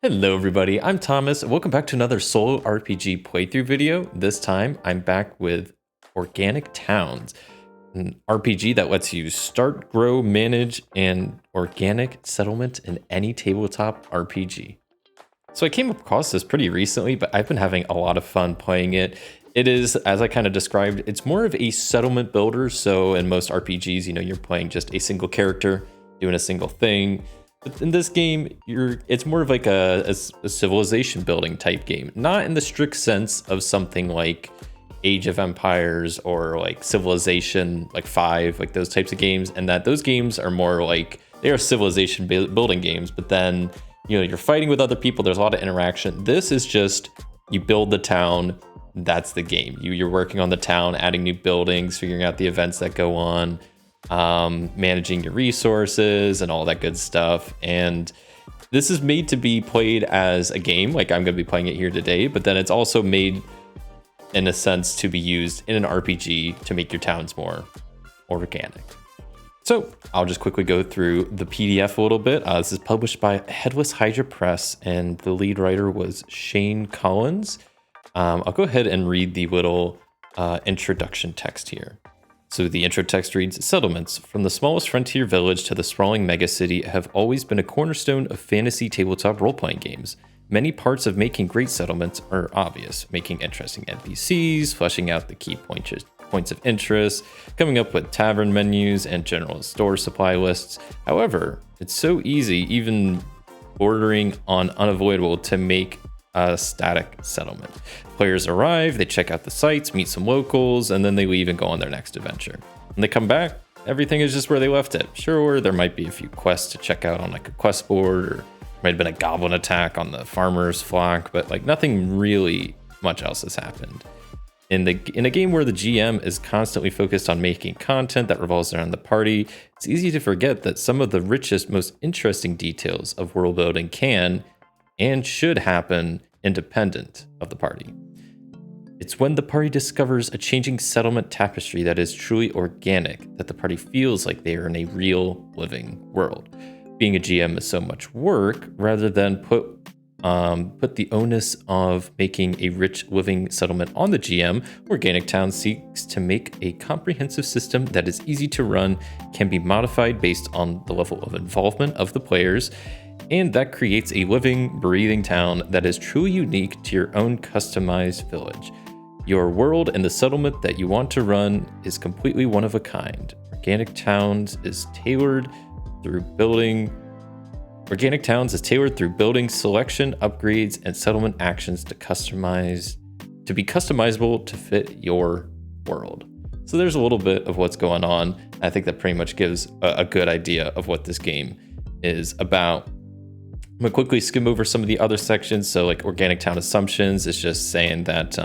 Hello everybody, I'm Thomas. Welcome back to another solo RPG playthrough video. This time I'm back with Organic Towns, an RPG that lets you start, grow, manage an organic settlement in any tabletop RPG. So I came across this pretty recently, but I've been having a lot of fun playing it. It is, as I kind of described, it's more of a settlement builder. So in most RPGs, you're playing just a single character, doing a single thing. But in this game, it's more of like a civilization building type game, not in the strict sense of something like Age of Empires or like Civilization like 5, like those types of games, and that those games are more like they are civilization building games, but then you're fighting with other people, there's a lot of interaction. This is just you build the town, that's the game. You're working on the town, adding new buildings, figuring out the events that go on, managing your resources and all that good stuff. And this is made to be played as a game, like I'm going to be playing it here today, but then it's also made in a sense to be used in an RPG to make your towns more organic. So I'll just quickly go through the PDF a little bit. This is published by Headless Hydra Press, and the lead writer was Shane Collins. I'll go ahead and read the little introduction text here. So the intro text reads, "Settlements, from the smallest frontier village to the sprawling megacity, have always been a cornerstone of fantasy tabletop role-playing games. Many parts of making great settlements are obvious: making interesting NPCs, fleshing out the key points of interest, coming up with tavern menus and general store supply lists. However, it's so easy, even bordering on unavoidable, to make a static settlement. Players arrive, they check out the sites, meet some locals, and then they leave and go on their next adventure. When they come back, everything is just where they left it. Sure, there might be a few quests to check out on like a quest board, or might have been a goblin attack on the farmer's flock, but like nothing really much else has happened. In a game where the GM is constantly focused on making content that revolves around the party, it's easy to forget that some of the richest, most interesting details of world building can and should happen independent of the party. It's when the party discovers a changing settlement tapestry that is truly organic that the party feels like they are in a real living world. Being a GM is so much work, rather than put the onus of making a rich living settlement on the GM, Organic Town seeks to make a comprehensive system that is easy to run, can be modified based on the level of involvement of the players, and that creates a living, breathing town that is truly unique to your own customized village. Your world and the settlement that you want to run is completely one of a kind. Organic Towns is tailored through building selection, upgrades, and settlement actions to be customizable to fit your world." So there's a little bit of what's going on. I think that pretty much gives a good idea of what this game is about. I'm gonna quickly skim over some of the other sections. So like Organic Town Assumptions is just saying that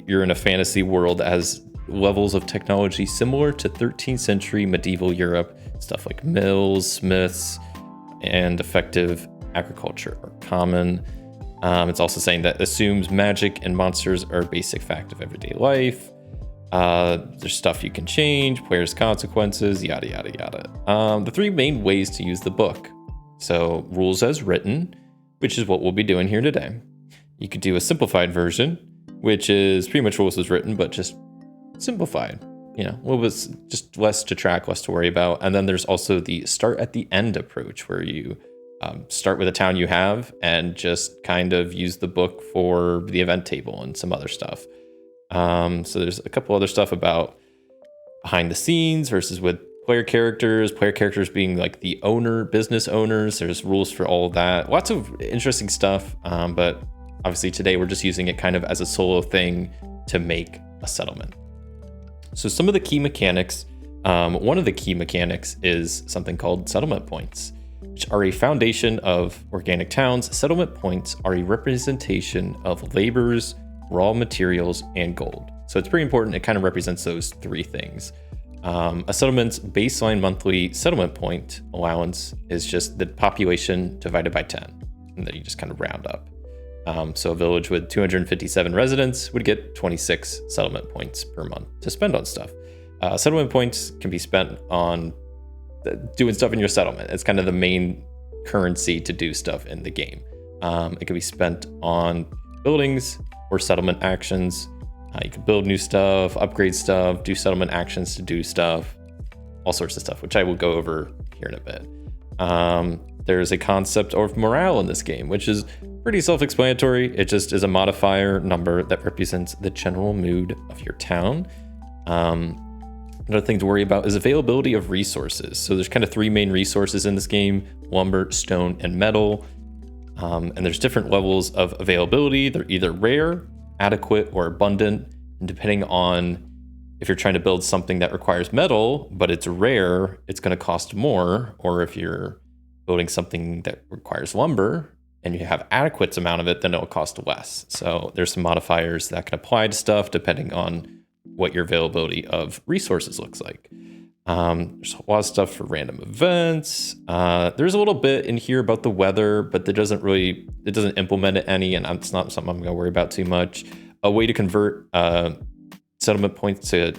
you're in a fantasy world that has levels of technology similar to 13th century medieval Europe. Stuff like mills, smiths, and effective agriculture are common. It's also saying that assumes magic and monsters are a basic fact of everyday life. There's stuff you can change, players' consequences, yada, yada, yada. The three main ways to use the book. So rules as written, which is what we'll be doing here today. You could do a simplified version, which is pretty much rules as written, but just simplified. A little bit just less to track, less to worry about. And then there's also the start at the end approach, where you start with a town you have and just kind of use the book for the event table and some other stuff. So there's a couple other stuff about behind the scenes versus with player characters being like the business owners. There's rules for all of that. Lots of interesting stuff. But obviously today we're just using it kind of as a solo thing to make a settlement. So some of the key mechanics, one of the key mechanics is something called settlement points, which are a foundation of Organic Towns. Settlement points are a representation of labors, raw materials, and gold. So it's pretty important. It kind of represents those three things. A settlement's baseline monthly settlement point allowance is just the population divided by 10, and then you just kind of round up. So a village with 257 residents would get 26 settlement points per month to spend on stuff. Settlement points can be spent on doing stuff in your settlement. It's kind of the main currency to do stuff in the game. It could be spent on buildings or settlement actions. You can build new stuff, upgrade stuff, do settlement actions to do stuff, all sorts of stuff, which I will go over here in a bit. There's a concept of morale in this game, which is pretty self-explanatory. It just is a modifier number that represents the general mood of your town. Another thing to worry about is availability of resources. So there's kind of three main resources in this game: lumber, stone, and metal. And there's different levels of availability. They're either rare, adequate, or abundant. And depending on if you're trying to build something that requires metal, but it's rare, it's going to cost more. Or if you're building something that requires lumber and you have adequate amount of it, then it'll cost less. So there's some modifiers that can apply to stuff depending on what your availability of resources looks like. There's a lot of stuff for random events. There's a little bit in here about the weather, but it doesn't implement it any, and it's not something I'm going to worry about too much. A way to convert settlement points to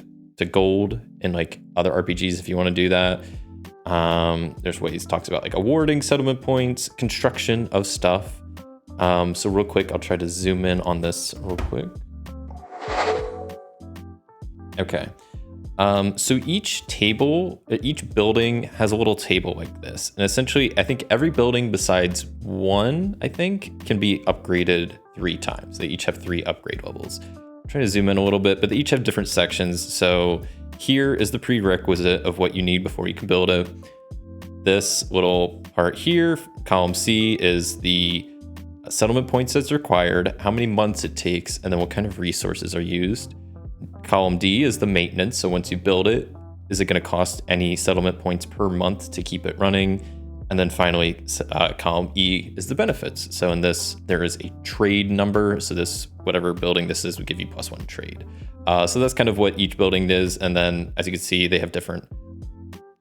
gold in like other RPGs if you want to do that. There's ways talks about like awarding settlement points, construction of stuff. So real quick, I'll try to zoom in on this real quick. Okay. So each building has a little table like this. And essentially, I think every building besides one, can be upgraded 3 times. They each have 3 upgrade levels. I'm trying to zoom in a little bit, but they each have different sections. So here is the prerequisite of what you need before you can build it. This little part here, column C, is the settlement points that's required, how many months it takes, and then what kind of resources are used. Column D is the maintenance. So once you build it, is it going to cost any settlement points per month to keep it running? And then finally, column E is the benefits. So in this, there is a trade number. So this, whatever building this is, would give you +1 trade. So that's kind of what each building is. And then as you can see, they have different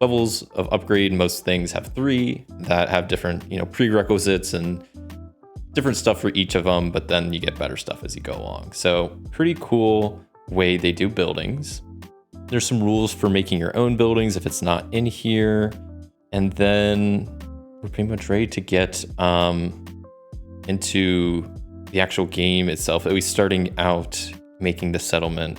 levels of upgrade. Most things have 3 that have different, prerequisites and different stuff for each of them, but then you get better stuff as you go along. So pretty cool way they do buildings. There's some rules for making your own buildings if it's not in here. And then we're pretty much ready to get into the actual game itself, at least starting out making the settlement.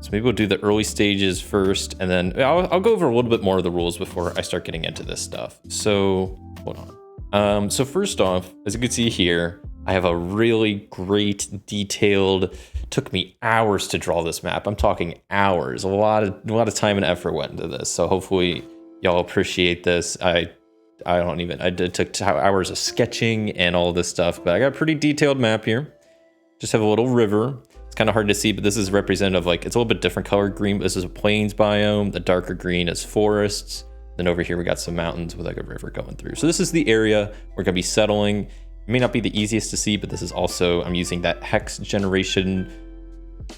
So maybe we'll do the early stages first, and then I'll go over a little bit more of the rules before I start getting into this stuff. So hold on. So first off, as you can see here, I have a really great detailed, took me hours to draw this map. I'm talking hours. A lot of time and effort went into this. So hopefully y'all appreciate this. I took hours of sketching and all this stuff, but I got a pretty detailed map here. Just have a little river. It's kind of hard to see, but this is representative, it's a little bit different colored green, but this is a plains biome. The darker green is forests. Then over here, we got some mountains with a river going through. So this is the area we're gonna be settling. It may not be the easiest to see, but this is also, I'm using that hex generation.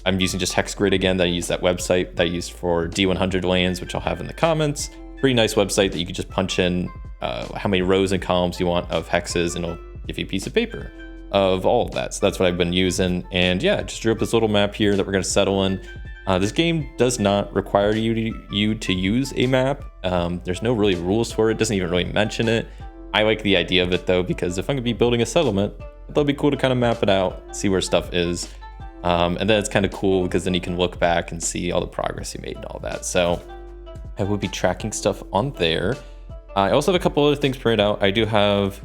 I'm using just hex grid again, that I use that website that I used for D100 lands, which I'll have in the comments. Pretty nice website that you can just punch in how many rows and columns you want of hexes, and it'll give you a piece of paper of all of that. So that's what I've been using. And yeah, just drew up this little map here that we're gonna settle in. This game does not require you to use a map. There's no really rules for it. Doesn't even really mention it. I like the idea of it though, because if I'm gonna be building a settlement, that'll be cool to kind of map it out, see where stuff is. And then it's kind of cool because then you can look back and see all the progress you made and all that. So I will be tracking stuff on there. I also have a couple other things printed out. I do have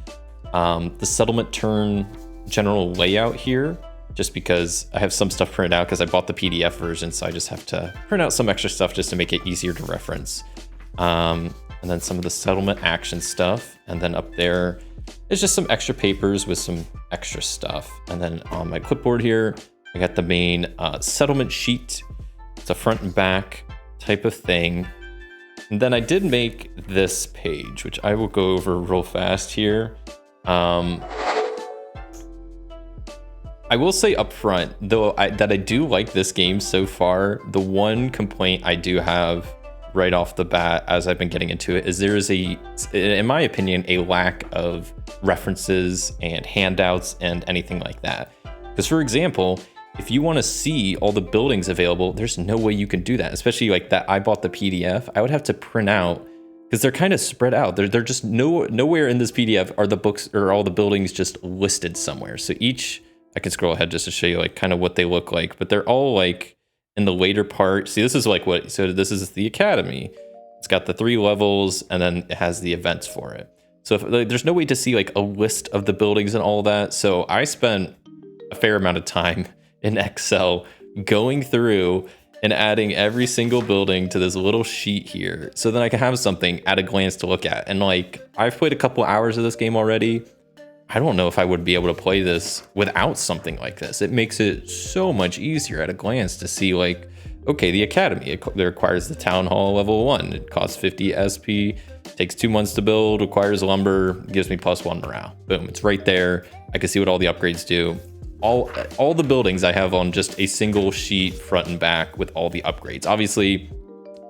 the settlement turn general layout here, just because I have some stuff printed out because I bought the PDF version. So I just have to print out some extra stuff just to make it easier to reference. And then some of the settlement action stuff. And then up there is just some extra papers with some extra stuff. And then on my clipboard here, I got the main settlement sheet. It's a front and back type of thing. And then I did make this page, which I will go over real fast here. I will say up front, though, that I do like this game so far. The one complaint I do have right off the bat as I've been getting into it is there is in my opinion, a lack of references and handouts and anything like that. Because for example, if you want to see all the buildings available, there's no way you can do that, especially like that. I bought the PDF. I would have to print out because they're kind of spread out. They're just nowhere in this PDF are the books or all the buildings just listed somewhere. So each, I can scroll ahead just to show you like kind of what they look like, but they're all like in the later part. See, this is like so this is the academy. It's got the 3 levels and then it has the events for it. So if, like, there's no way to see like a list of the buildings and all that. So I spent a fair amount of time in Excel going through and adding every single building to this little sheet here, so then I can have something at a glance to look at. And like, I've played a couple hours of this game already. I don't know if I would be able to play this without something like this. It makes it so much easier at a glance to see like, okay, the academy, it requires the town hall level 1. It costs 50 SP, takes 2 months to build, requires lumber, gives me +1 morale. Boom, it's right there. I can see what all the upgrades do. All the buildings I have on just a single sheet front and back with all the upgrades. Obviously,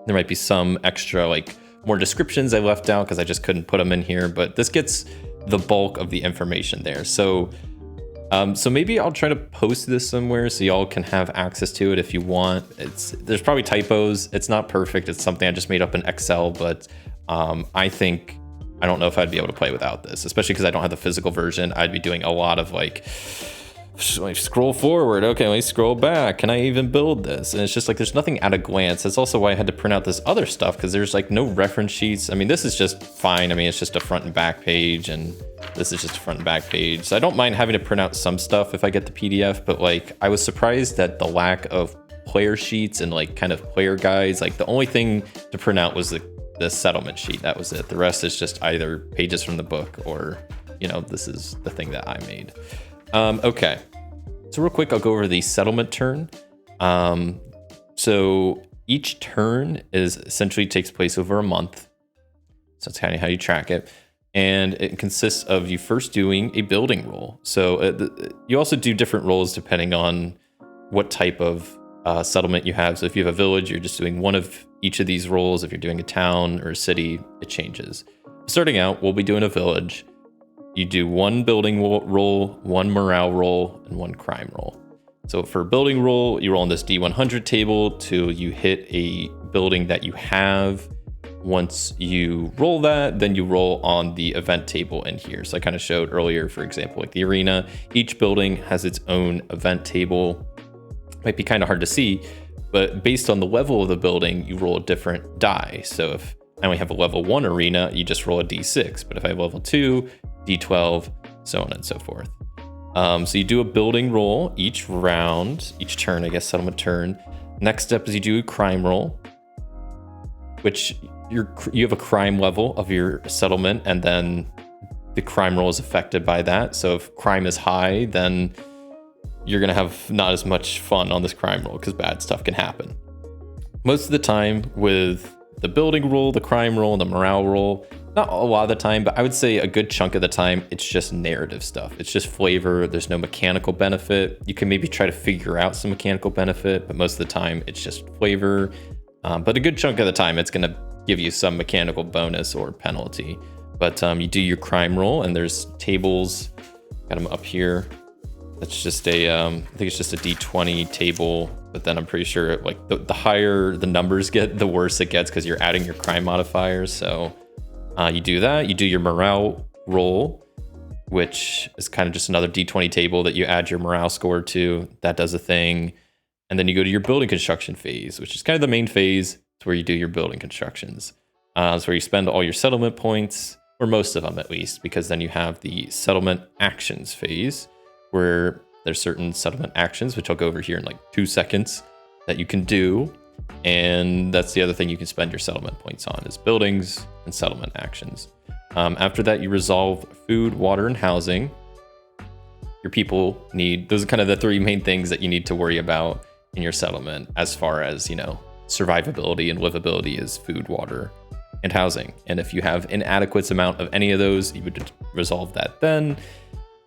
there might be some extra like more descriptions I left out because I just couldn't put them in here, but this gets the bulk of the information there. So maybe I'll try to post this somewhere so y'all can have access to it if you want. There's probably typos. It's not perfect. It's something I just made up in Excel, but I don't know if I'd be able to play without this, especially because I don't have the physical version. I'd be doing a lot of like scroll forward. Okay, let me scroll back. Can I even build this? And it's just like, there's nothing at a glance. That's also why I had to print out this other stuff, because there's like no reference sheets. I mean, this is just fine. I mean, it's just a front and back page, and this is just a front and back page. So I don't mind having to print out some stuff if I get the PDF, but like, I was surprised at the lack of player sheets and like kind of player guides. Like the only thing to print out was the settlement sheet. That was it. The rest is just either pages from the book or, you know, this is the thing that I made. Okay, so real quick, I'll go over the settlement turn. So each turn essentially takes place over a month. So that's kind of how you track it. And it consists of you first doing a building roll. So you also do different rolls depending on what type of settlement you have. So if you have a village, you're just doing one of each of these rolls. If you're doing a town or a city, it changes. Starting out, we'll be doing a village. You do 1 building roll, 1 morale roll, and 1 crime roll. So for building roll, you roll on this D100 table till you hit a building that you have. Once you roll that, then you roll on the event table in here. So I kind of showed earlier, for example, like the arena, each building has its own event table. Might be kind of hard to see, but based on the level of the building, you roll a different die. So if I only have a level 1 arena, you just roll a D6. But if I have level 2, D12, so on and so forth. So you do a building roll each round, each turn, I guess, settlement turn. Next step is you do a crime roll, which you have a crime level of your settlement, and then the crime roll is affected by that. So if crime is high, then you're gonna have not as much fun on this crime roll because bad stuff can happen. Most of the time with the building roll, the crime roll, and the morale roll, not a lot of the time, but I would say a good chunk of the time, it's just narrative stuff. It's just flavor. There's no mechanical benefit. You can maybe try to figure out some mechanical benefit, but most of the time it's just flavor. But a good chunk of the time, it's gonna give you some mechanical bonus or penalty. But you do your crime roll, and there's tables, got them up here. That's just I think it's just a D20 table, but then I'm pretty sure like the higher the numbers get, the worse it gets because you're adding your crime modifiers. So you do that, you do your morale roll, which is kind of just another D20 table that you add your morale score to. That does a thing. And then you go to your building construction phase, which is kind of the main phase. It's where you do your building constructions. It's where you spend all your settlement points, or most of them at least, because then you have the settlement actions phase, where there's certain settlement actions, which I'll go over here in like 2 seconds, that you can do. And that's the other thing you can spend your settlement points on, is buildings and settlement actions. After that, you resolve food, water, and housing. Your people need, those are kind of the 3 main things that you need to worry about in your settlement, as far as, you know, survivability and livability is food, water, and housing. And if you have inadequate amount of any of those, you would resolve that then.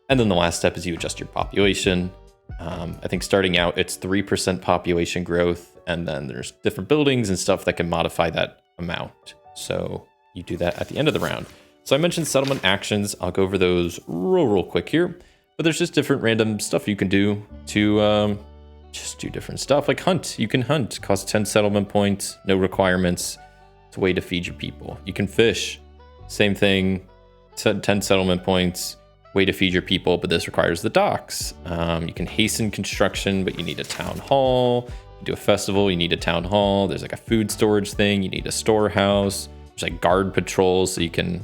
And then the last step is you adjust your population. I think starting out, it's 3% population growth, and then there's different buildings and stuff that can modify that amount. So you do that at the end of the round. So I mentioned settlement actions. I'll go over those real quick here, but there's just different random stuff you can do to just do different stuff, like hunt. You can hunt, cost 10 settlement points, no requirements. It's a way to feed your people. You can fish. Same thing. 10 settlement points. Way to feed your people, but this requires the docks. You can hasten construction, but you need a town hall. You do a festival, you need a town hall. There's like a food storage thing. You need a storehouse. There's like guard patrols, so you can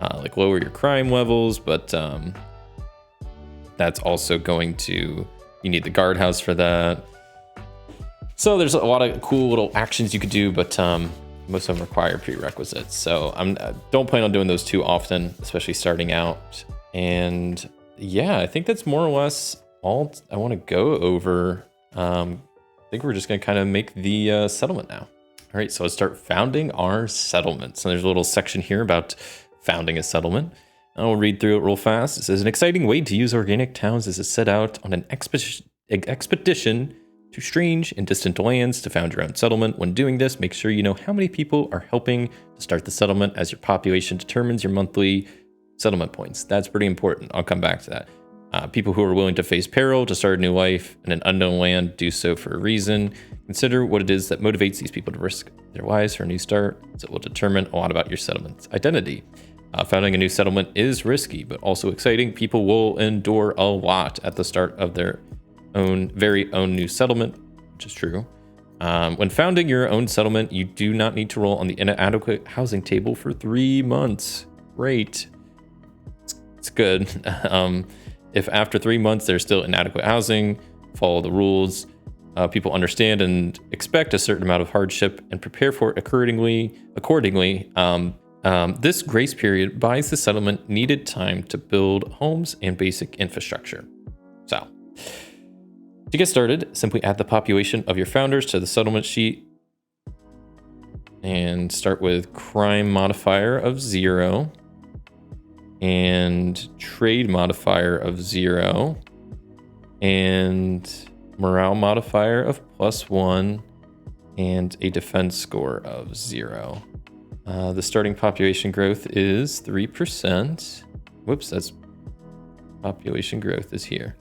like lower your crime levels, but that's also going to, you need the guardhouse for that. So there's a lot of cool little actions you could do, but most of them require prerequisites. So don't plan on doing those too often, especially starting out. And yeah, I think that's more or less all I want to go over. I think we're just going to kind of make the settlement now. All right, so let's start founding our settlement. So there's a little section here about founding a settlement. I'll read through it real fast. It says, an exciting way to use organic towns is to set out on an expedition to strange and distant lands to found your own settlement. When doing this, make sure you know how many people are helping to start the settlement, as your population determines your monthly settlement points. That's pretty important. I'll come back to that. People who are willing to face peril to start a new life in an unknown land do so for a reason. Consider what it is that motivates these people to risk their lives for a new start, as it will determine a lot about your settlement's identity. Founding a new settlement is risky, but also exciting. People will endure a lot at the start of their very own new settlement, which is true. When founding your own settlement, you do not need to roll on the inadequate housing table for 3 months. Great. It's good. If after 3 months there's still inadequate housing, follow the rules. People understand and expect a certain amount of hardship and prepare for it accordingly. This grace period buys the settlement needed time to build homes and basic infrastructure. So, to get started, simply add the population of your founders to the settlement sheet and start with crime modifier of 0 and trade modifier of 0 and morale modifier of +1 and a defense score of 0. The starting population growth is 3%. Whoops, that's population growth is here.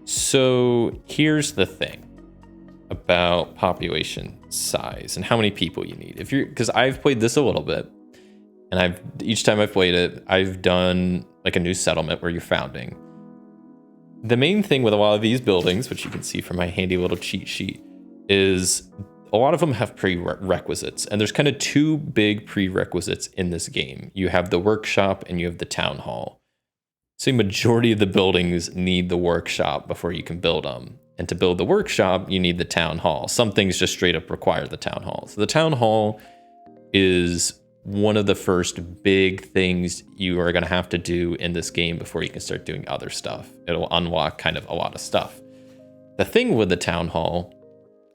So here's the thing about population size and how many people you need. Because I've played this a little bit, and each time I've played it, I've done like a new settlement where you're founding. The main thing with a lot of these buildings, which you can see from my handy little cheat sheet, is a lot of them have prerequisites, and there's kind of 2 big prerequisites in this game. You have the workshop and you have the town hall. So the majority of the buildings need the workshop before you can build them. And to build the workshop, you need the town hall. Some things just straight up require the town hall. So the town hall is one of the first big things you are going to have to do in this game before you can start doing other stuff. It'll unlock kind of a lot of stuff. The thing with the town hall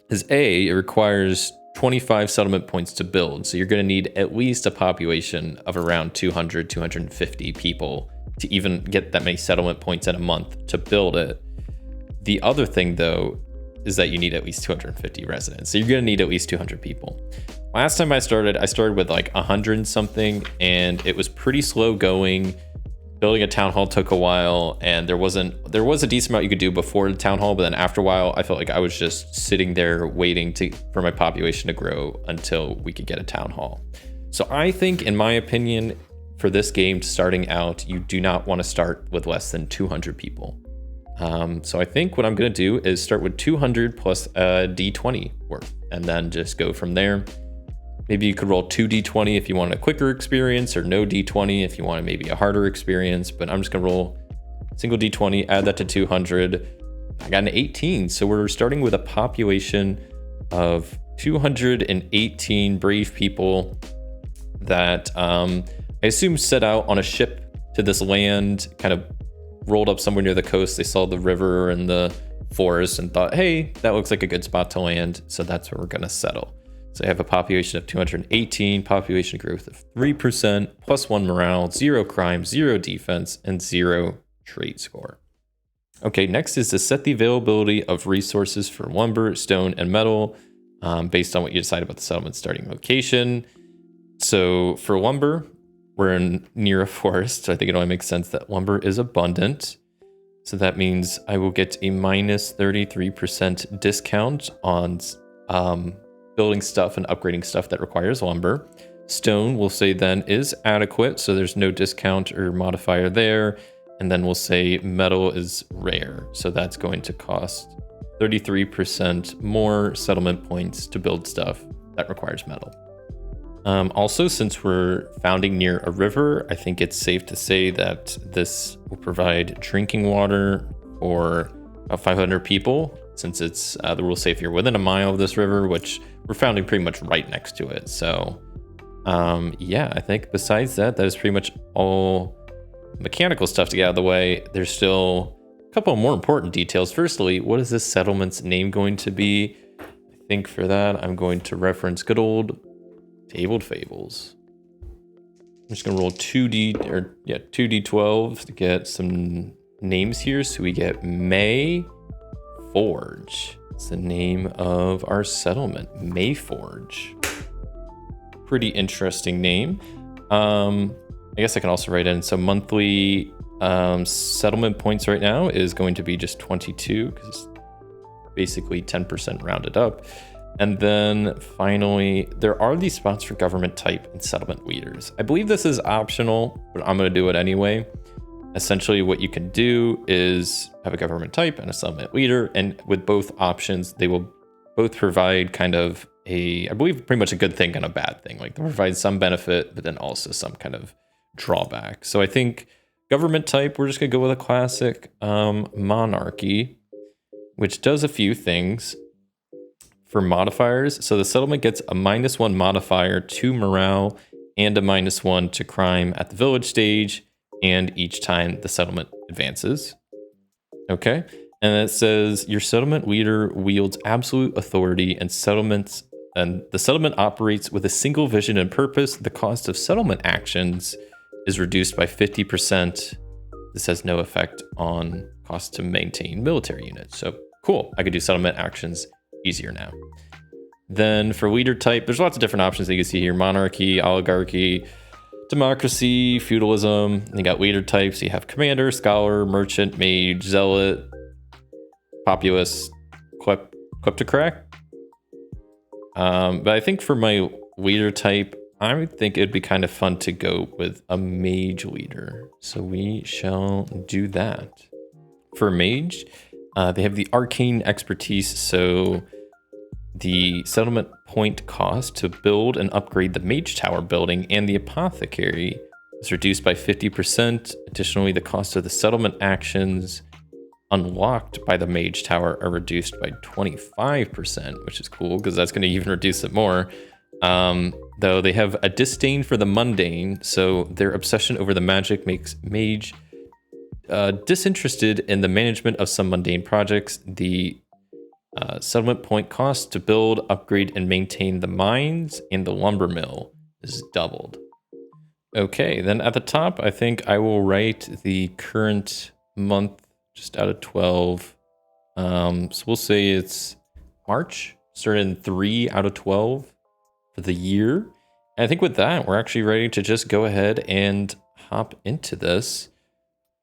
is it requires 25 settlement points to build. So you're going to need at least a population of around 200, 250 people to even get that many settlement points in a month to build it. The other thing though is that you need at least 250 residents. So you're going to need at least 200 people. Last time I started with like 100 and something, and it was pretty slow going. Building a town hall took a while, and there was a decent amount you could do before the town hall, but then after a while, I felt like I was just sitting there waiting for my population to grow until we could get a town hall. So I think, in my opinion, for this game, starting out, you do not want to start with less than 200 people. So I think what I'm going to do is start with 200 plus a D20 worth, and then just go from there. Maybe you could roll 2 D20 if you want a quicker experience, or no D20 if you want maybe a harder experience, but I'm just gonna roll single D20, add that to 200. I got an 18, so we're starting with a population of 218 brave people that I assume set out on a ship to this land, kind of rolled up somewhere near the coast. They saw the river and the forest and thought, hey, that looks like a good spot to land, so that's where we're gonna settle. So I have a population of 218, population growth of 3%, +1 morale, 0 crime, 0 defense, and 0 trade score. Okay, next is to set the availability of resources for lumber, stone, and metal based on what you decide about the settlement starting location. So for lumber, we're near a forest, so I think it only makes sense that lumber is abundant. So that means I will get a minus 33% discount on building stuff and upgrading stuff that requires lumber. Stone, we'll say then, is adequate, so there's no discount or modifier there. And then we'll say metal is rare, so that's going to cost 33% more settlement points to build stuff that requires metal. Also, since we're founding near a river, I think it's safe to say that this will provide drinking water for about 500 people, since it's the rule say if you're within a mile of this river, which we're founding pretty much right next to it. So yeah, I think besides that, that is pretty much all mechanical stuff to get out of the way. There's still a couple more important details. Firstly, what is this settlement's name going to be? I think for that, I'm going to reference good old Tabled Fables. I'm just gonna roll 2d12 to get some names here. So we get May Forge. It's the name of our settlement, Mayforge. Pretty interesting name. I guess I can also write in some monthly settlement points right now is going to be just 22 because basically 10% rounded up. And then finally, there are these spots for government type and settlement leaders. I believe this is optional, but I'm going to do it anyway. Essentially, what you can do is have a government type and a settlement leader. And with both options, they will both provide kind of I believe pretty much a good thing and a bad thing. Like they provide some benefit, but then also some kind of drawback. So I think government type, we're just going to go with a classic monarchy, which does a few things. For modifiers, so the settlement gets a -1 modifier to morale and a -1 to crime at the village stage and each time the settlement advances. Okay, and it says your settlement leader wields absolute authority and the settlement operates with a single vision and purpose. The cost of settlement actions is reduced by 50%. This has no effect on cost to maintain military units. So cool, I could do settlement actions easier now. Then for leader type, there's lots of different options that you can see here: monarchy, oligarchy, democracy, feudalism. And you got leader types. You have commander, scholar, merchant, mage, zealot, populist, kleptocrat. But I think for my leader type, I would think it'd be kind of fun to go with a mage leader. So we shall do that. For mage, they have the arcane expertise, so the settlement point cost to build and upgrade the mage tower building and the apothecary is reduced by 50%. Additionally, the cost of the settlement actions unlocked by the mage tower are reduced by 25%, which is cool because that's going to even reduce it more. Though they have a disdain for the mundane, so their obsession over the magic makes mage disinterested in the management of some mundane projects. The settlement point cost to build, upgrade, and maintain the mines and the lumber mill is doubled. Okay, then at the top, I think I will write the current month just out of 12. So we'll say it's March, started in 3 out of 12 for the year. And I think with that, we're actually ready to just go ahead and hop into this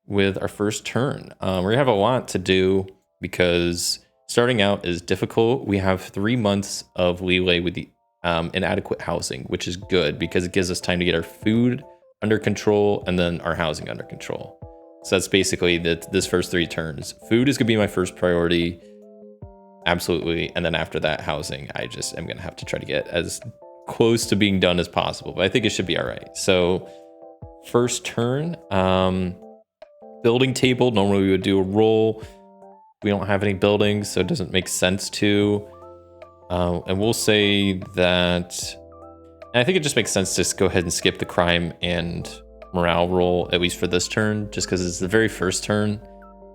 with our first turn. We have a lot to do because starting out is difficult. We have 3 months of leeway with the inadequate housing, which is good because it gives us time to get our food under control and then our housing under control. So that's basically this first 3 turns. Food is gonna be my first priority, absolutely. And then after that, housing, I just am gonna have to try to get as close to being done as possible, but I think it should be all right. So first turn, building table, normally we would do a roll. We don't have any buildings, so it doesn't make sense to. And we'll say that, and I think it just makes sense to just go ahead and skip the crime and morale roll, at least for this turn, just because it's the very first turn.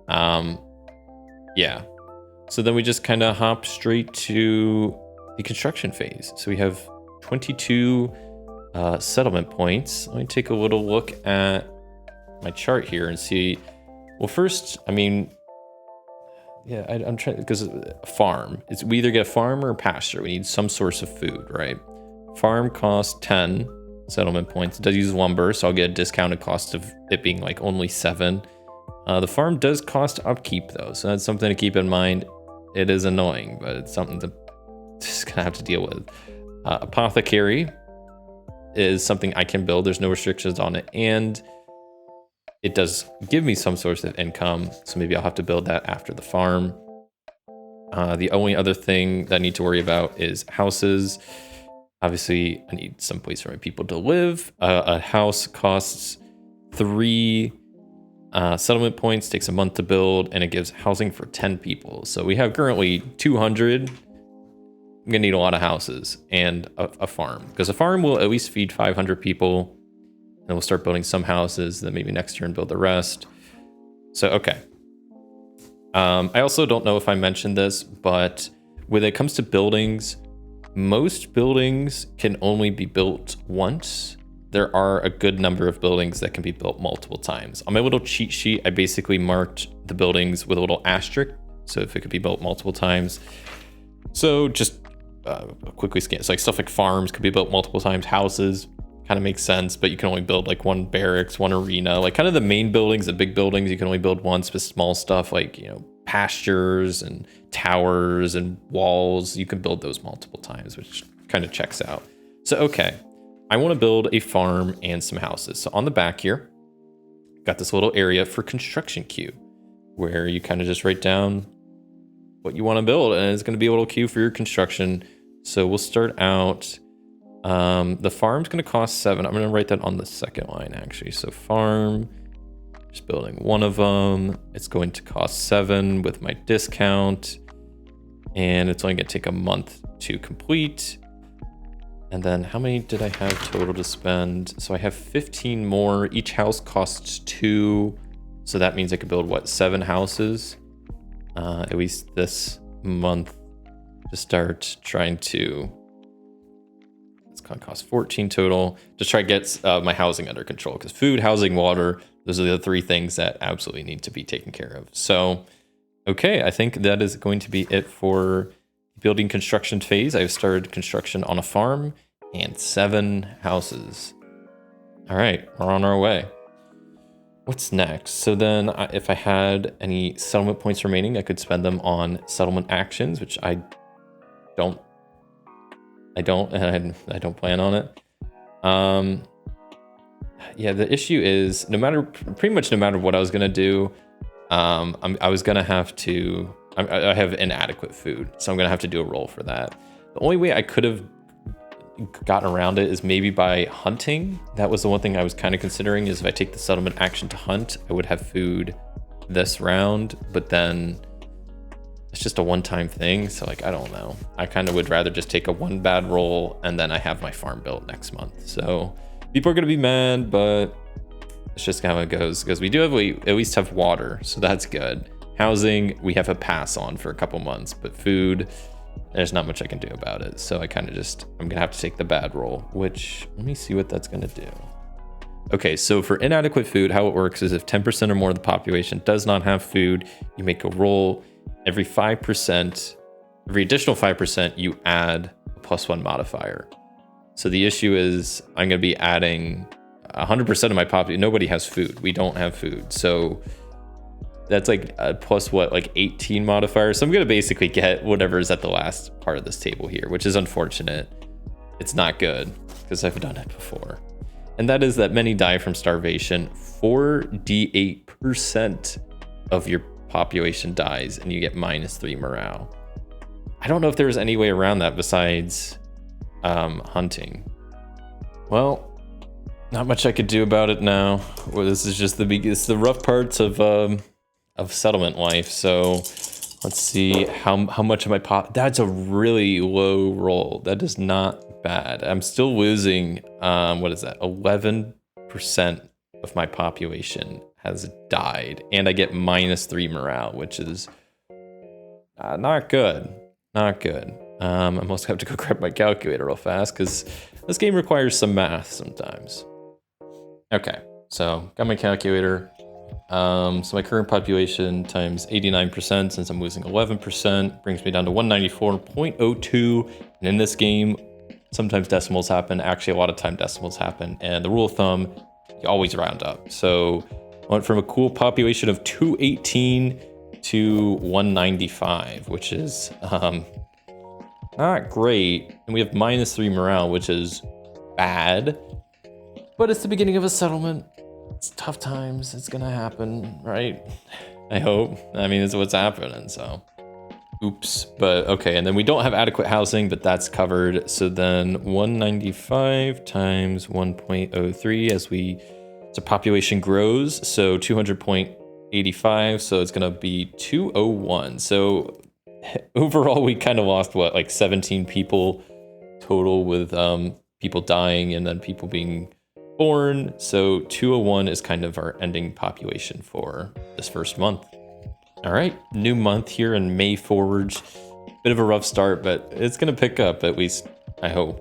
Yeah. So then we just kind of hop straight to the construction phase. So we have 22 settlement points. Let me take a little look at my chart here and see. Well, first, I mean, yeah, I'm trying, because farm, we either get farm or pasture. We need some source of food, right? Farm costs 10 settlement points. It does use lumber, so I'll get a discounted cost of it being like only 7. The farm does cost upkeep though, so that's something to keep in mind. It is annoying, but it's something to just gonna have to deal with. Apothecary is something I can build. There's no restrictions on it, and it does give me some source of income. So maybe I'll have to build that after the farm. The only other thing that I need to worry about is houses. Obviously, I need some place for my people to live. A house costs 3 settlement points, takes a month to build, and it gives housing for 10 people. So we have currently 200. I'm gonna need a lot of houses and a farm, because a farm will at least feed 500 people, and we'll start building some houses, then maybe next turn build the rest. So, okay. I also don't know if I mentioned this, but when it comes to buildings, most buildings can only be built once. There are a good number of buildings that can be built multiple times. On my little cheat sheet, I basically marked the buildings with a little asterisk, so if it could be built multiple times. So just quickly scan. So like stuff like farms could be built multiple times. Houses kind of makes sense, but you can only build like one barracks, one arena. Like kind of the main buildings, the big buildings, you can only build once. But small stuff like, you know, pastures and towers and walls, you can build those multiple times, which kind of checks out. So okay, I want to build a farm and some houses. So on the back here, got this little area for construction queue, where you kind of just write down what you want to build, and it's going to be a little queue for your construction. So we'll start out, the farm's going to cost 7. I'm going to write that on the second line actually. So farm, just building one of them. It's going to cost 7 with my discount, and it's only going to take a month to complete. And then how many did I have total to spend? So I have 15 more. Each house costs 2. So that means I could build what, 7 houses? At least this month, to start trying to, it's gonna cost 14 total, to try to get my housing under control, because food, housing, water, those are the 3 things that absolutely need to be taken care of. So, okay, I think that is going to be it for the building construction phase. I've started construction on a farm and 7 houses. All right, we're on our way. What's next? So then if I had any settlement points remaining, I could spend them on settlement actions, which I don't plan on it. Yeah, the issue is pretty much no matter what I was gonna do, I was gonna have to, I have inadequate food, so I'm gonna have to do a roll for that. The only way I could have gotten around it is maybe by hunting. That was the one thing I was kind of considering, is if I take the settlement action to hunt, I would have food this round, but then it's just a one-time thing. So like, I don't know. I kind of would rather just take a 1 bad roll and then I have my farm built next month. So people are going to be mad, but it's just how it goes, because we at least have water. So that's good. Housing, we have a pass on for a couple months, but food, there's not much I can do about it. So I kind of I'm gonna have to take the bad roll, which, let me see what that's gonna do. Okay, so for inadequate food, how it works is if 10% or more of the population does not have food, you make a roll. Every 5%, every additional 5%, you add a +1 modifier. So the issue is I'm gonna be adding 100% of my population. Nobody has food. We don't have food. So that's like a plus what, like 18 modifier. So I'm gonna basically get whatever is at the last part of this table here, which is unfortunate. It's not good, because I've done it before. And that is that many die from starvation. 4d8% of your population dies, and you get -3 morale. I don't know if there's any way around that besides hunting. Well, not much I could do about it now. Well, this is just it's the rough parts of settlement life. So let's see how much of my that's a really low roll. That is not bad. I'm still losing, what is that? 11% of my population has died, and I get -3 morale, which is not good. Not good. I almost have to go grab my calculator real fast, because this game requires some math sometimes. Okay, so got my calculator. So my current population times 89%, since I'm losing 11%, brings me down to 194.02. And in this game, sometimes decimals happen. Actually, a lot of time decimals happen. And the rule of thumb, you always round up. So I went from a cool population of 218 to 195, which is not great. And we have -3 morale, which is bad. But it's the beginning of a settlement. It's tough times. It's gonna happen, right? I hope. I mean, it's what's happening, so. Oops. But okay, and then we don't have adequate housing, but that's covered. So then 195 times 1.03 as the population grows. So 200.85. So it's gonna be 201. So overall, we kind of lost what, like 17 people total with people dying and then people being born. So 201 is kind of our ending population for this first month. All right, new month here in May Forge. Bit of a rough start, but it's gonna pick up, at least I hope.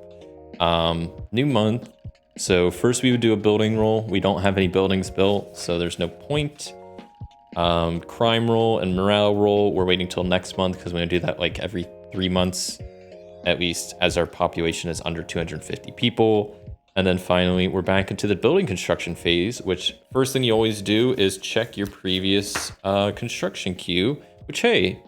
New month. So first we would do a building roll. We don't have any buildings built, so there's no point. Crime roll and morale roll, we're waiting till next month because we're gonna do that like every 3 months, at least, as our population is under 250 people. And then finally, we're back into the building construction phase, which first thing you always do is check your previous construction queue, which, hey,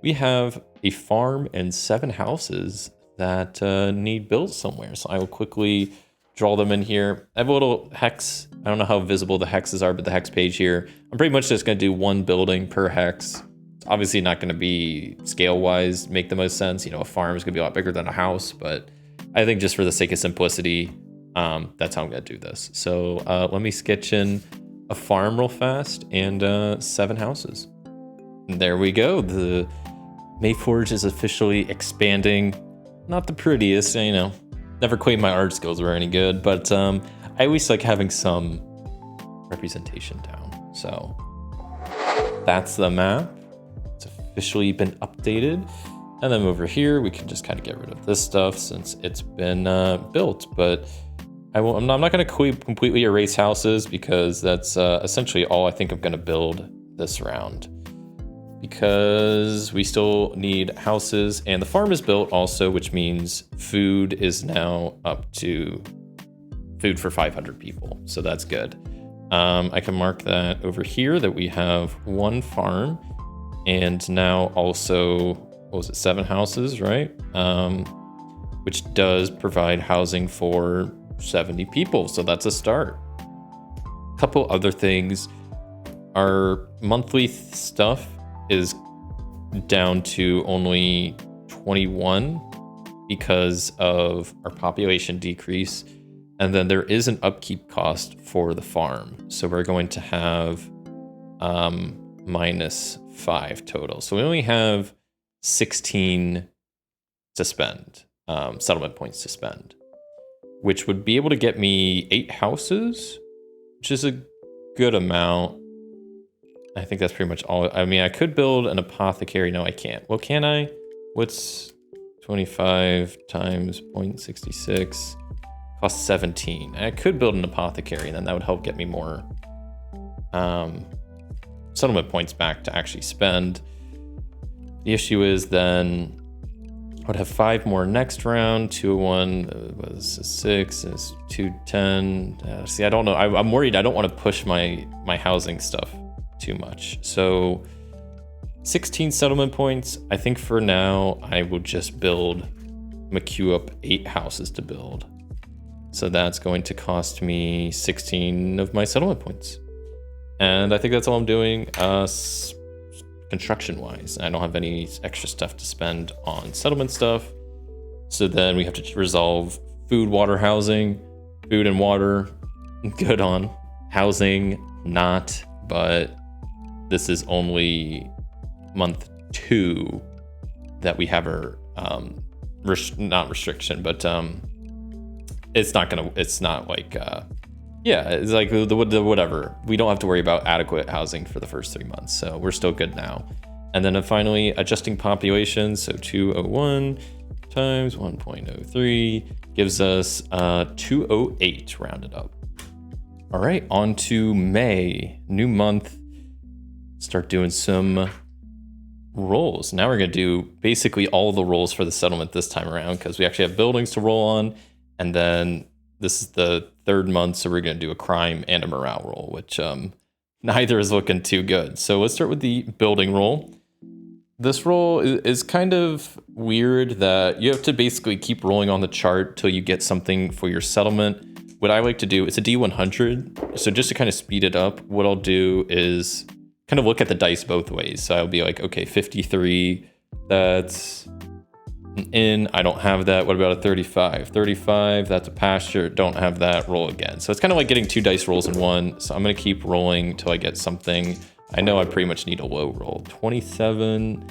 we have a farm and 7 houses that need built somewhere. So I will quickly draw them in here. I have a little hex. I don't know how visible the hexes are, but the hex page here. I'm pretty much just gonna do 1 building per hex. It's obviously not gonna be scale-wise make the most sense. You know, a farm is gonna be a lot bigger than a house, but I think just for the sake of simplicity, that's how I'm gonna do this. So let me sketch in a farm real fast and 7 houses. And there we go. The Mayforge is officially expanding. Not the prettiest, you know. Never quite my art skills were any good, but I always like having some representation down. So that's the map. It's officially been updated. And then over here, we can just kind of get rid of this stuff since it's been built. But I'm not going to completely erase houses because that's essentially all I think I'm going to build this round. Because we still need houses, and the farm is built also, which means food is now up to food for 500 people. So that's good. I can mark that over here that we have 1 farm and now also, what was it, 7 houses, right? Which does provide housing for 70 people. So that's a start. A couple other things. Our monthly stuff is down to only 21 because of our population decrease. And then there is an upkeep cost for the farm. So we're going to have -5 total. So we only have 16 to spend, settlement points to spend, which would be able to get me 8 houses, which is a good amount. I think that's pretty much all. I mean, I could build an apothecary. No, I can't. Well, can I? What's 25 times 0.66? Costs 17. I could build an apothecary, and then that would help get me more settlement points back to actually spend. The issue is then I would have 5 more next round. 201 was 6, is 210. See, I don't know. I'm worried. I don't want to push my housing stuff too much. So 16 settlement points. I think for now I will just build McHugh up 8 houses to build. So that's going to cost me 16 of my settlement points. And I think that's all I'm doing construction wise. I don't have any extra stuff to spend on settlement stuff. So then we have to resolve food, water, housing. Food and water, good on. Housing, not, but this is only month 2 that we have our not restriction, but it's not like yeah, it's like the whatever. We don't have to worry about adequate housing for the first 3 months, so we're still good now. And then finally adjusting population, so 201 times 1.03 gives us 208 rounded up. All right, on to May, new month. Start doing some rolls. Now we're gonna do basically all the rolls for the settlement this time around because we actually have buildings to roll on. And then this is the 3rd month, so we're gonna do a crime and a morale roll, which neither is looking too good. So let's start with the building roll. This roll is kind of weird that you have to basically keep rolling on the chart till you get something for your settlement. What I like to do, it's a D100. So just to kind of speed it up, what I'll do is kind of look at the dice both ways. So I'll be like, okay, 53, that's an inn. I don't have that. What about a 35? 35, that's a pasture. Don't have that. Roll again. So it's kind of like getting 2 dice rolls in one. So I'm going to keep rolling till I get something. I know I pretty much need a low roll. 27,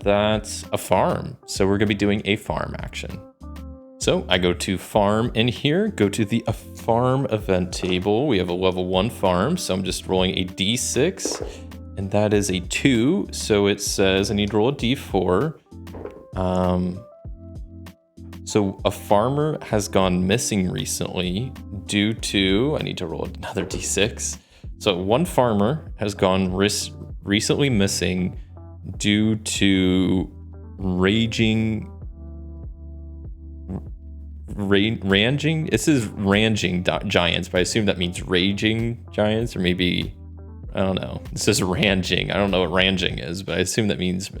that's a farm. So we're going to be doing a farm action. So I go to farm in here, go to the farm event table. We have a level 1 farm. So I'm just rolling a D6 and that is a 2. So it says I need to roll a D4. So a farmer has gone missing recently due to, I need to roll another D6. So one farmer has gone recently missing due to ranging. This is ranging giants, but I assume that means raging giants, or maybe, I don't know. This is ranging. I don't know what ranging is, but I assume that means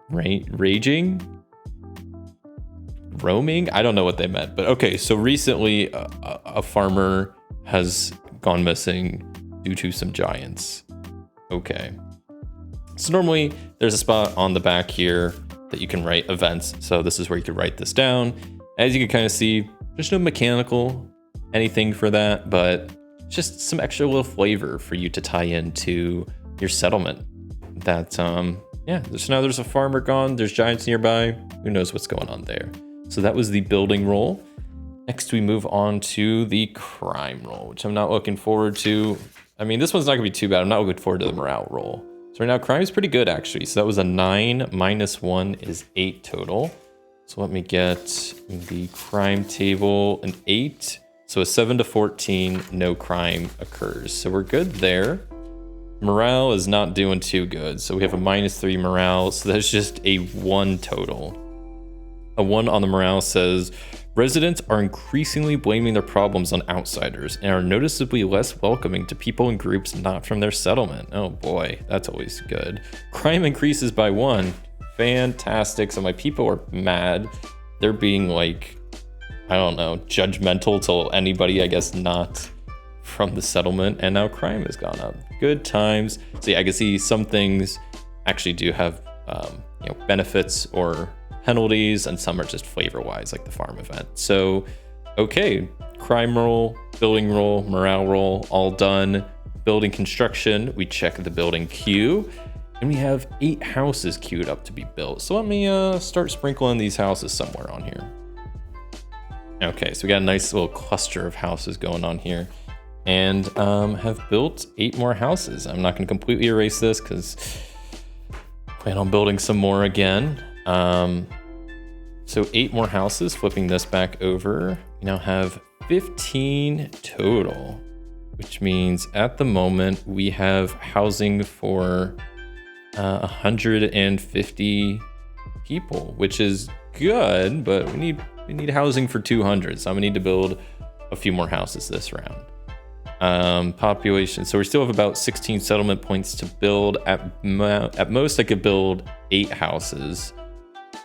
raging? Roaming? I don't know what they meant, but okay. So recently a farmer has gone missing due to some giants. Okay. So normally there's a spot on the back here that you can write events. So this is where you can write this down. As you can kind of see, there's no mechanical anything for that, but just some extra little flavor for you to tie into your settlement. That, yeah, so now there's a farmer gone, there's giants nearby, who knows what's going on there. So that was the building roll. Next, we move on to the crime roll, which I'm not looking forward to. I mean, this one's not gonna be too bad. I'm not looking forward to the morale roll. So right now, crime is pretty good, actually. So that was a 9 minus 1 is 8 total. So let me get the crime table, an 8. So a 7 to 14, no crime occurs. So we're good there. Morale is not doing too good. So we have a -3 morale. So that's just a 1 total. A 1 on the morale says, residents are increasingly blaming their problems on outsiders and are noticeably less welcoming to people and groups not from their settlement. Oh boy, that's always good. Crime increases by 1. Fantastic. So my people are mad. They're being like, I don't know, judgmental to anybody, I guess, not from the settlement. And now crime has gone up. Good times. So yeah, I can see some things actually do have benefits or penalties, and some are just flavor wise, like the farm event. So okay, crime roll, building roll, morale roll, all done. Building construction, we check the building queue, and we have 8 houses queued up to be built. So let me start sprinkling these houses somewhere on here. Okay, so we got a nice little cluster of houses going on here, and have built 8 more houses. I'm not going to completely erase this because I plan on building some more again. So 8 more houses, flipping this back over. We now have 15 total, which means at the moment we have housing for 150 people, which is good, but we need housing for 200. So I'm gonna need to build a few more houses this round. Population, so we still have about 16 settlement points to build. At most I could build 8 houses.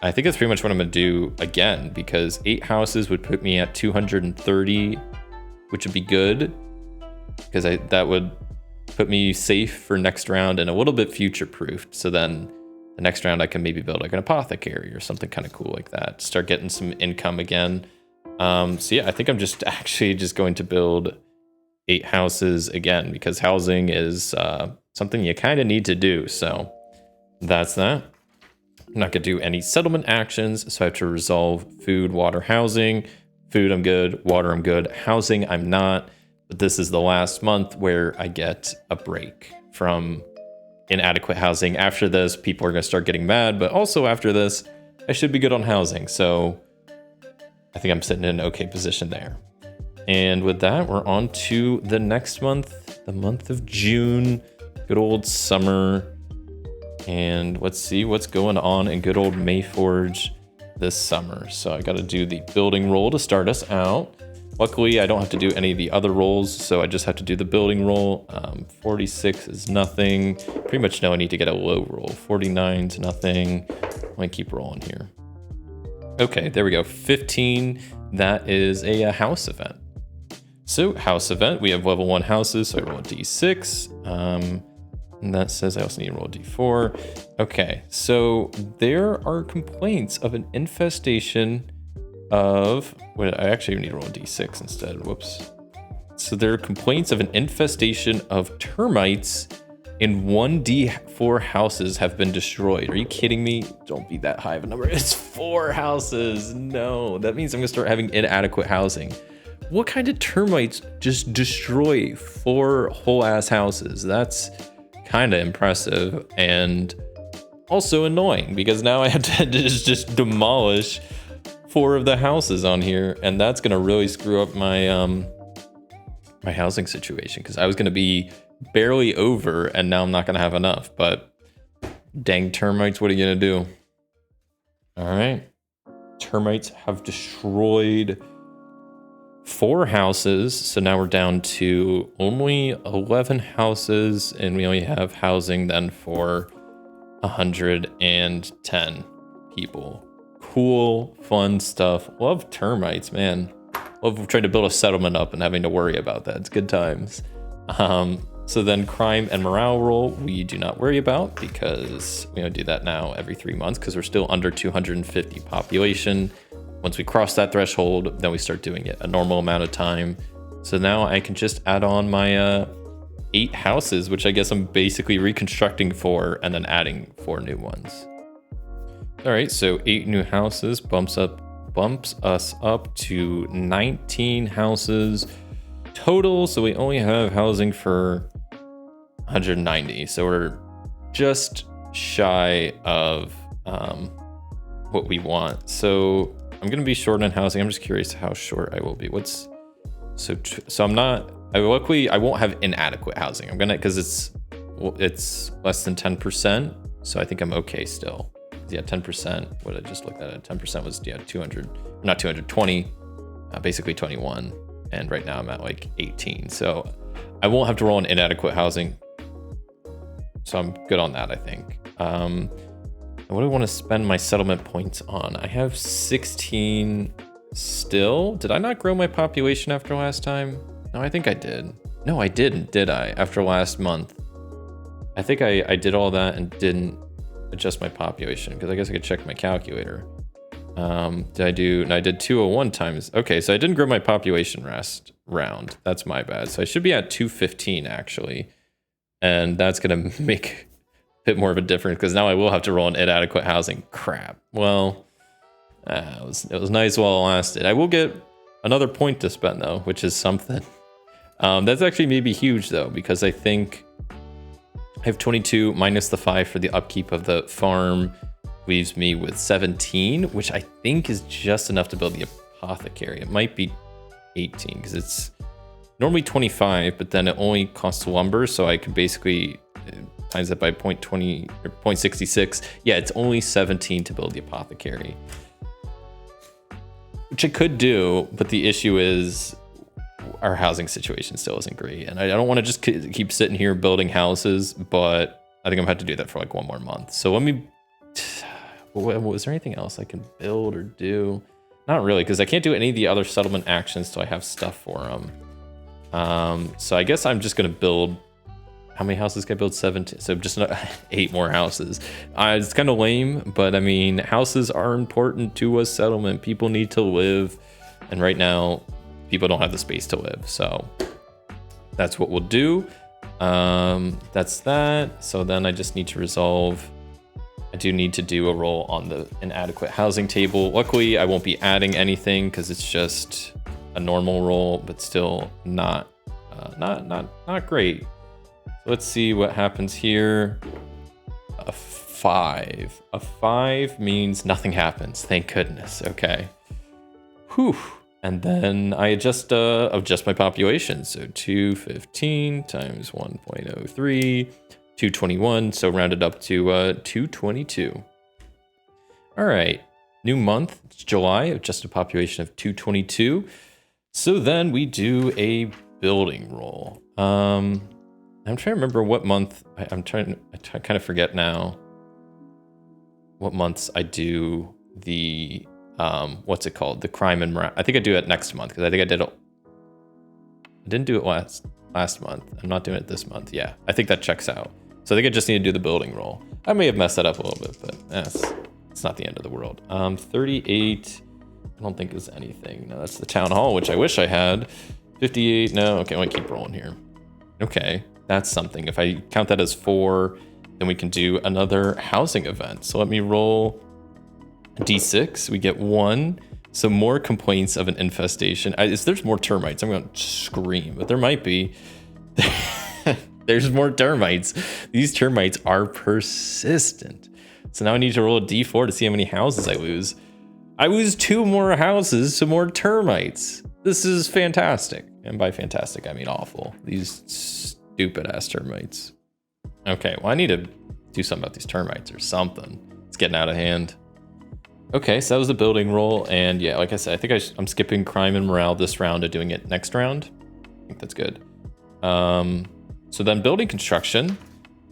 I think that's pretty much what I'm gonna do again, because 8 houses would put me at 230, which would be good, because that would put me safe for next round and a little bit future-proofed. So then the next round I can maybe build like an apothecary or something kind of cool like that. Start getting some income again. So yeah, I think I'm just actually just going to build 8 houses again, because housing is something you kind of need to do. So that's that. I'm not gonna do any settlement actions, so I have to resolve food, water, housing. Food, I'm good. Water, I'm good. Housing, I'm not. But this is the last month where I get a break from inadequate housing. After this, people are gonna start getting mad, but also after this, I should be good on housing. So I think I'm sitting in an okay position there. And with that, we're on to the next month, the month of June. Good old summer. And let's see what's going on in good old Mayforge this summer. So I got to do the building roll to start us out. Luckily, I don't have to do any of the other rolls, so I just have to do the building roll. 46 is nothing. Pretty much know I need to get a low roll. 49 is nothing. I'm gonna keep rolling here. Okay, there we go. 15, that is a house event. So house event, we have level 1 houses, so I roll a d6. And that says I also need to roll a d4. Okay, so there are complaints of an infestation of, wait, I actually need to roll a d6 instead, whoops. So there are complaints of an infestation of termites in 1d4 houses have been destroyed. Are you kidding me? Don't be that high of a number. It's 4 houses. No, that means I'm gonna start having inadequate housing. What kind of termites just destroy 4 whole ass houses? That's kind of impressive and also annoying because now I have to just demolish 4 of the houses on here, and that's gonna really screw up my my housing situation because I was gonna be barely over and now I'm not gonna have enough. But dang termites, what are you gonna do? All right, termites have destroyed 4 houses, so now we're down to only 11 houses, and we only have housing then for 110 people. Cool, fun stuff. Love termites, man. Love trying to build a settlement up and having to worry about that. It's good times. So then crime and morale roll, we do not worry about because we don't do that now every 3 months because we're still under 250 population. Once we cross that threshold, then we start doing it a normal amount of time. So now I can just add on my 8 houses, which I guess I'm basically reconstructing 4 and then adding 4 new ones. All right, so 8 new houses bumps us up to 19 houses total. So we only have housing for 190. So we're just shy of what we want. So I'm gonna be short on housing. I'm just curious how short I will be. So I'm not. Luckily, I won't have inadequate housing. I'm gonna because it's less than 10%. So I think I'm okay still. Yeah, 10%. What I just looked at it, 10% was 200, not 220, basically 21. And right now I'm at like 18. So I won't have to roll an inadequate housing. So I'm good on that, I think. What do I want to spend my settlement points on? I have 16 still. Did I not grow my population after last time? No, I think I did. No, I didn't, did I? After last month. I think I did all that and didn't adjust my population because I guess I could check my calculator. Did I do? No, I did 201 times. Okay, so I didn't grow my population last round. That's my bad. So I should be at 215 actually. And that's going to make a bit more of a difference because now I will have to roll an inadequate housing. Crap. Well, it was nice while it lasted. I will get another point to spend though, which is something. That's actually maybe huge though, because I think I have 22 minus the 5 for the upkeep of the farm leaves me with 17, which I think is just enough to build the apothecary. It might be 18 because it's normally 25, but then it only costs lumber, so I could basically times that by 0.20 or 0.66. Yeah, it's only 17 to build the apothecary, which I could do, but the issue is our housing situation still isn't great, and I don't want to just keep sitting here building houses, but I think I'm gonna have to do that for like 1 more month. So let me. Was there anything else I can build or do? Not really, because I can't do any of the other settlement actions till I have stuff for them. So I guess I'm just gonna build. How many houses can I build? 17. So just 8 more houses. It's kind of lame, but I mean, houses are important to a settlement. People need to live, and right now, people don't have the space to live. So that's what we'll do. That's that. So then I just need to resolve. I do need to do a roll on the inadequate housing table. Luckily, I won't be adding anything because it's just a normal roll, but still not great. So let's see what happens here. A 5. A 5 means nothing happens. Thank goodness. Okay. Whew. And then I adjust my population. So 215 times 1.03. 221, so rounded up to 222. All right, new month, it's July, just a population of 222. So then we do a building roll. I'm trying to remember what month. I kind of forget now what months I do the what's it called? The crime and morale. I think I do it next month because I think I didn't do it last month. I'm not doing it this month. Yeah, I think that checks out. So I think I just need to do the building roll. I may have messed that up a little bit, but it's not the end of the world. 38. I don't think is anything. No, that's the town hall, which I wish I had. 58. No, okay, I'm gonna keep rolling here. Okay, that's something. If I count that as 4, then we can do another housing event. So let me roll D6. We get 1. So more complaints of an infestation. There's more termites. I'm going to scream, but there might be. There's more termites. These termites are persistent. So now I need to roll a D4 to see how many houses I lose. I lose 2 more houses, so more termites. This is fantastic. And by fantastic, I mean awful. These stupid ass termites. Okay, well, I need to do something about these termites or something. It's getting out of hand. Okay, so that was the building roll, and yeah, like I said, I think I'm skipping crime and morale this round and doing it next round. I think that's good. So then building construction,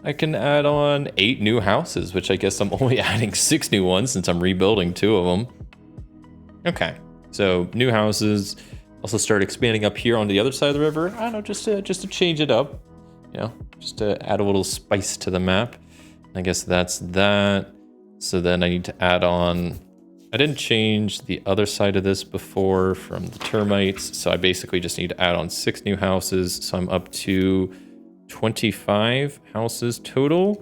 I can add on 8 new houses, which I guess I'm only adding 6 new ones since I'm rebuilding 2 of them. Okay, so new houses. Also start expanding up here on the other side of the river. I don't know, just to change it up, you know, just to add a little spice to the map. I guess that's that. So then I need to add on. I didn't change the other side of this before from the termites, so I basically just need to add on 6 new houses. So I'm up to 25 houses total,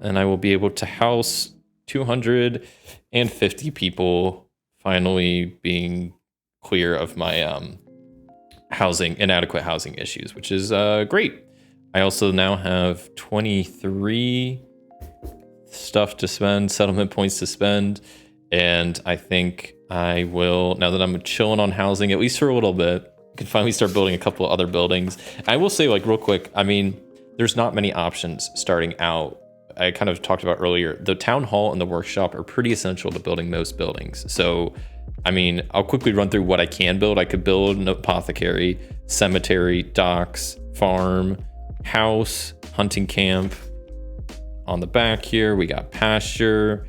and I will be able to house 250 people, finally being clear of my inadequate housing issues, which is great. I also now have 23 stuff to spend, settlement points to spend. And I think I will, now that I'm chilling on housing, at least for a little bit, I can finally start building a couple of other buildings. I will say, like, real quick, I mean, there's not many options starting out. I kind of talked about earlier, the town hall and the workshop are pretty essential to building most buildings. So, I mean, I'll quickly run through what I can build. I could build an apothecary, cemetery, docks, farm, house, hunting camp. On the back here, we got pasture,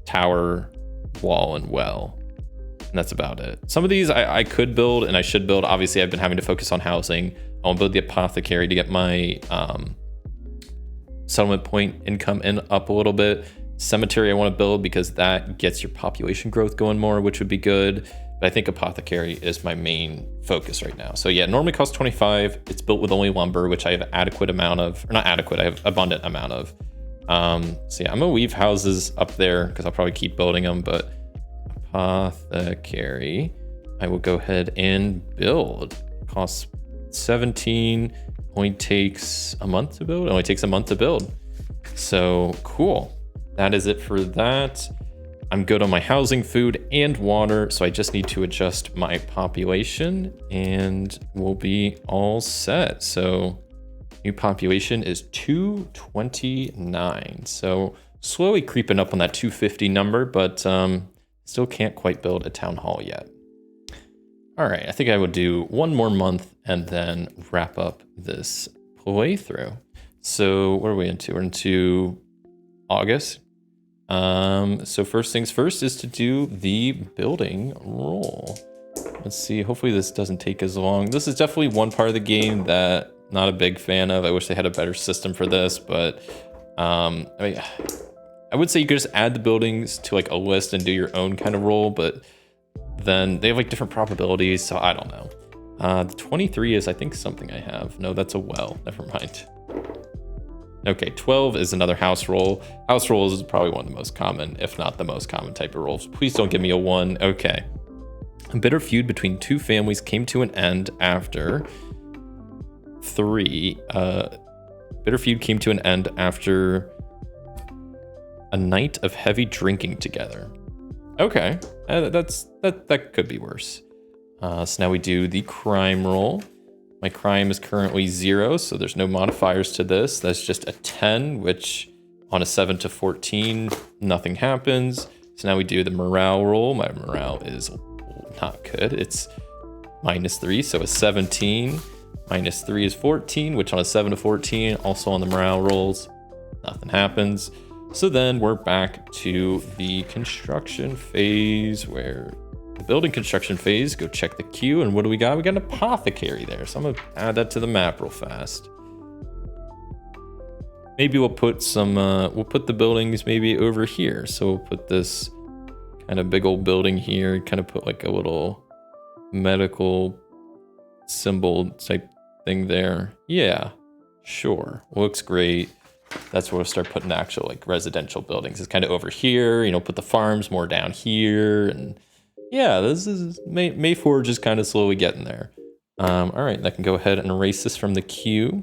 tower, wall, and well. And that's about it. Some of these I could build and I should build. Obviously, I've been having to focus on housing. I'll build the apothecary to get my settlement point income up a little bit. Cemetery I want to build because that gets your population growth going more, which would be good. But I think apothecary is my main focus right now. So yeah, normally costs 25. It's built with only lumber, which I have adequate amount of, or not adequate, I have abundant amount of. So yeah, I'm gonna weave houses up there because I'll probably keep building them, but apothecary, I will go ahead and build. Costs 17, only takes a month to build. It only takes a month to build. So cool. That is it for that. I'm good on my housing, food, and water, so I just need to adjust my population and we'll be all set. So new population is 229. So slowly creeping up on that 250 number, but still can't quite build a town hall yet. All right, I think I would do one more month and then wrap up this playthrough. So what are we into? We're into August. So first things first is to do the building roll. Let's see, hopefully this doesn't take as long. This is definitely one part of the game that I'm not a big fan of. I wish they had a better system for this, but I mean, I would say you could just add the buildings to like a list and do your own kind of roll, but then they have like different probabilities, so I don't know. The 23 is, I think, something I have. No, that's a well, never mind. Okay, 12 is another house roll. House rolls is probably one of the most common, if not the most common type of rolls. Please don't give me a 1. Okay. A bitter feud between 2 families came to an end after 3. Bitter feud came to an end after a night of heavy drinking together. Okay, that could be worse. So now we do the crime roll. My crime is currently 0, so there's no modifiers to this. That's just a 10, which on a 7 to 14, nothing happens. So now we do the morale roll. My morale is not good. It's -3, so a 17. -3 is 14, which on a 7 to 14, also on the morale rolls, nothing happens. So then we're back to the construction phase, where the building construction phase, go check the queue, and what do we got? We got an apothecary there, so I'm gonna add that to the map real fast. Maybe we'll put some, we'll put the buildings maybe over here. So we'll put this kind of big old building here, kind of put like a little medical symbol type thing there. Yeah, sure, looks great. That's where we'll start putting actual like residential buildings. It's kind of over here, you know, put the farms more down here. And yeah, this is Mayforge is kind of slowly getting there. All right, I can go ahead and erase this from the queue.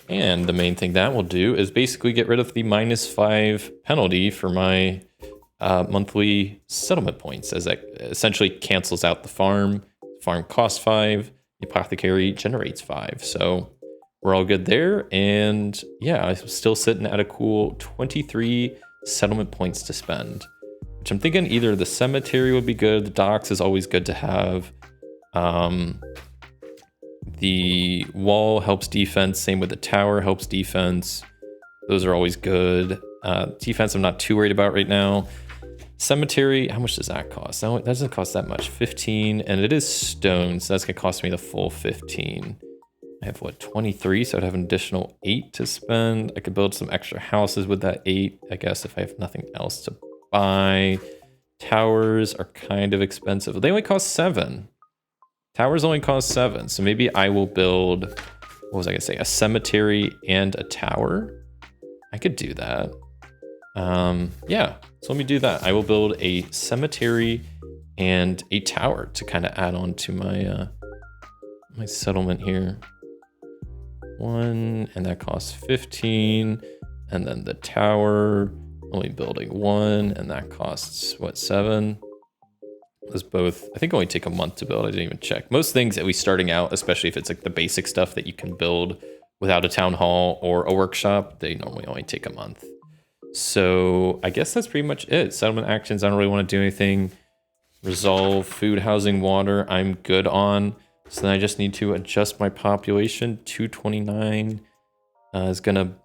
And the main thing that will do is basically get rid of the -5 penalty for my monthly settlement points, as that essentially cancels out the farm. Farm costs 5, the apothecary generates 5. So we're all good there. And yeah, I'm still sitting at a cool 23 settlement points to spend, which I'm thinking either the cemetery would be good. The docks is always good to have. The wall helps defense. Same with the tower, helps defense. Those are always good. Defense I'm not too worried about right now. Cemetery, how much does that cost? No, that doesn't cost that much. 15, and it is stone, so that's gonna cost me the full 15. I have what, 23, so I'd have an additional 8 to spend. I could build some extra houses with that 8, I guess, if I have nothing else to buy. Towers are kind of expensive. They only cost 7. Towers only cost 7, so maybe I will build, what was I gonna say, a cemetery and a tower? I could do that. Yeah, so let me do that. I will build a cemetery and a tower to kind of add on to my my settlement here. 1, and that costs 15, and then the tower, only building 1, and that costs what, 7? Those both, I think, only take a month to build. I didn't even check. Most things, at least starting out, especially if it's like the basic stuff that you can build without a town hall or a workshop, they normally only take a month. So I guess that's pretty much it. Settlement actions, I don't really want to do anything. Resolve food, housing, water, I'm good on. So then I just need to adjust my population. 229 is gonna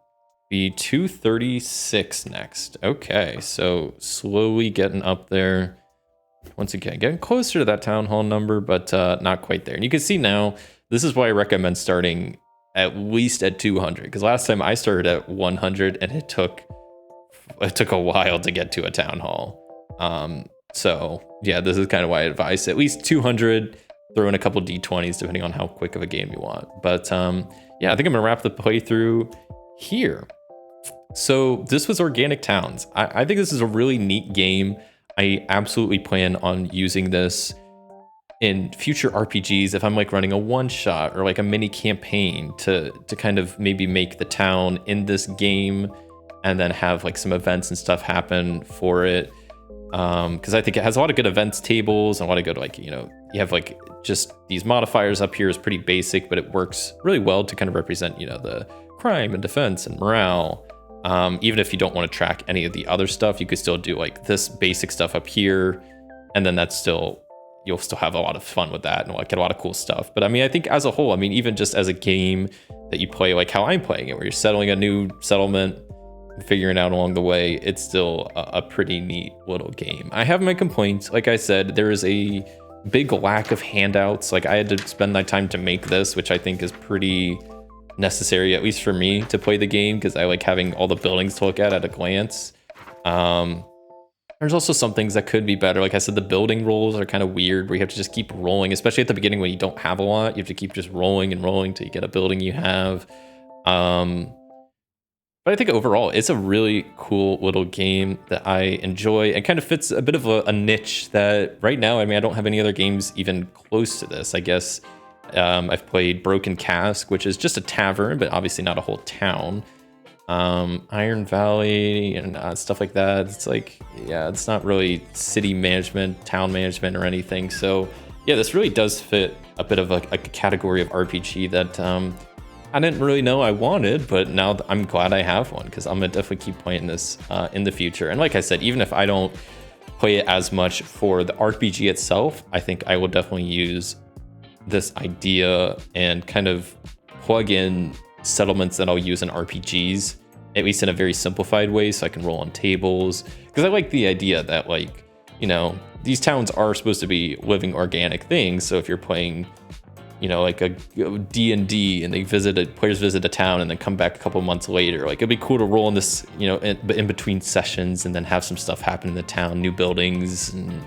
be 236 next. Okay, so slowly getting up there. Once again, getting closer to that town hall number, but not quite there. And you can see now, this is why I recommend starting at least at 200, because last time I started at 100 and it took a while to get to a town hall. So yeah, this is kind of why I advise at least 200, throw in a couple D20s depending on how quick of a game you want. But yeah, I think I'm gonna wrap the playthrough here. So this was Organic Towns. I think this is a really neat game. I absolutely plan on using this in future RPGs if I'm like running a one-shot or like a mini campaign to kind of maybe make the town in this game and then have like some events and stuff happen for it. Because I think it has a lot of good events tables and a lot of good, like, you know, you have like just these modifiers up here is pretty basic, but it works really well to kind of represent, you know, the crime and defense and morale. Even if you don't want to track any of the other stuff, you could still do like this basic stuff up here, and then that's still, you'll still have a lot of fun with that and like get a lot of cool stuff. But I mean, I think as a whole, I mean, even just as a game that you play like how I'm playing it, where you're settling a new settlement and figuring out along the way, it's still a pretty neat little game. I have my complaints. Like I said, there is a big lack of handouts. Like I had to spend my time to make this, which I think is pretty necessary, at least for me, to play the game, because I like having all the buildings to look at a glance. There's also some things that could be better. Like I said, the building rolls are kind of weird, where you have to just keep rolling, especially at the beginning when you don't have a lot. You have to keep just rolling and rolling till you get a building you have. But I think overall, it's a really cool little game that I enjoy and kind of fits a bit of a niche that right now, I mean, I don't have any other games even close to this, I guess. I've played Broken Cask, which is just a tavern, but obviously not a whole town. Iron Valley and stuff like that. It's like, yeah, it's not really city management, town management or anything. So yeah, this really does fit a bit of a category of RPG that I didn't really know I wanted, but now I'm glad I have one, because I'm gonna definitely keep playing this in the future. And like I said, even if I don't play it as much for the RPG itself, I think I will definitely use this idea and kind of plug in settlements that I'll use in RPGs, at least in a very simplified way, so I can roll on tables. Because I like the idea that, like, you know, these towns are supposed to be living organic things. So if you're playing, you know, like a D&D and players visit a town and then come back a couple months later, like it'd be cool to roll in this, you know, in between sessions and then have some stuff happen in the town, new buildings and,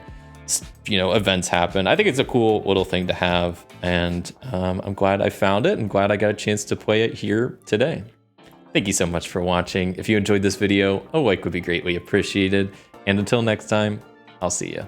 you know, events happen. I think it's a cool little thing to have, and I'm glad I found it and glad I got a chance to play it here today. Thank you so much for watching. If you enjoyed this video, a like would be greatly appreciated. And until next time, I'll see you.